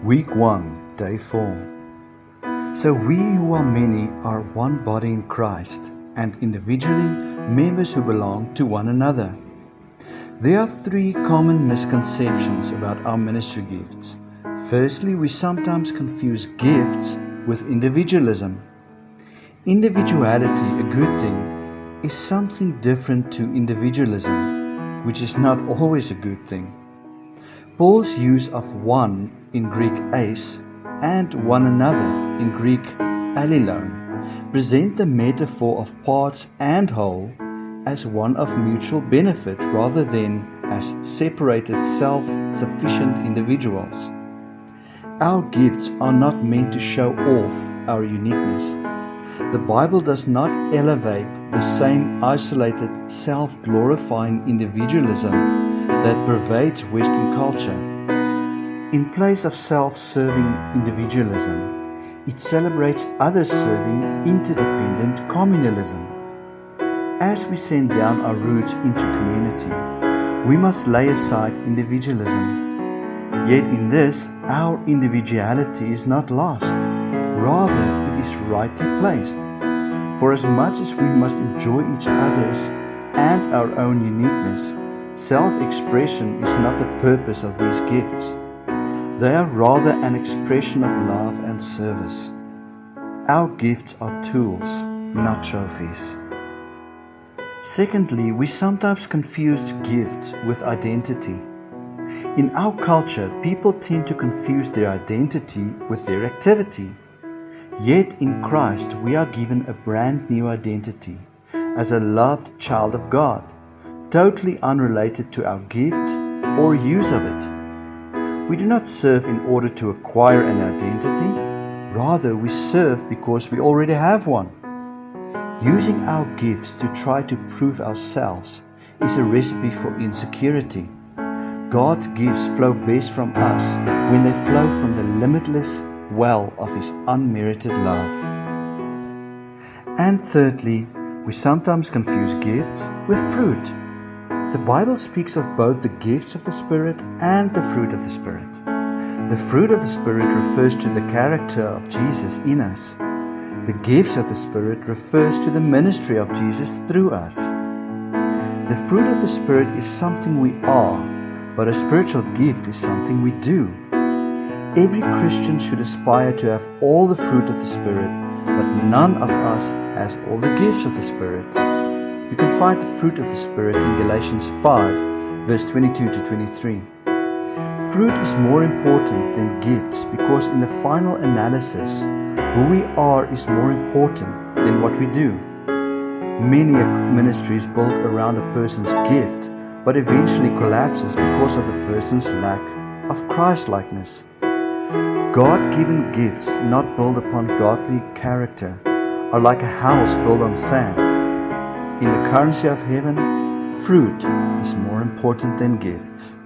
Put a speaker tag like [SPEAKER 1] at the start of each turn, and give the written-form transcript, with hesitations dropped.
[SPEAKER 1] Week 1, Day 4. So we who are many are one body in Christ, and individually members who belong to one another. There are 3 common misconceptions about our ministry gifts. Firstly, we sometimes confuse gifts with individualism. Individuality, a good thing, is something different to individualism, which is not always a good thing. Paul's use of one in Greek eis and one another in Greek allelon present the metaphor of parts and whole as one of mutual benefit rather than as separated self-sufficient individuals. Our gifts are not meant to show off our uniqueness. The Bible does not elevate the same isolated, self-glorifying individualism that pervades Western culture. In place of self-serving individualism, it celebrates others-serving, interdependent communalism. As we send down our roots into community, we must lay aside individualism. Yet in this, our individuality is not lost. Rather, it is rightly placed. For as much as we must enjoy each other's and our own uniqueness, self-expression is not the purpose of these gifts. They are rather an expression of love and service. Our gifts are tools, not trophies. Secondly, we sometimes confuse gifts with identity. In our culture, people tend to confuse their identity with their activity. Yet in Christ, we are given a brand new identity as a loved child of God, totally unrelated to our gift or use of it. We do not serve in order to acquire an identity. Rather, we serve because we already have one. Using our gifts to try to prove ourselves is a recipe for insecurity. God's gifts flow best from us when they flow from the limitless well of His unmerited love. And thirdly, we sometimes confuse gifts with fruit. The Bible speaks of both the gifts of the Spirit and the fruit of the Spirit. The fruit of the Spirit refers to the character of Jesus in us. The gifts of the Spirit refers to the ministry of Jesus through us. The fruit of the Spirit is something we are, but a spiritual gift is something we do. Every Christian should aspire to have all the fruit of the Spirit, but none of us has all the gifts of the Spirit. You can find the fruit of the Spirit in Galatians 5, verse 22 to 23. Fruit is more important than gifts because in the final analysis, who we are is more important than what we do. Many ministries built around a person's gift, but eventually collapses because of the person's lack of Christ-likeness. God-given gifts not built upon godly character are like a house built on sand. In the currency of heaven, fruit is more important than gifts.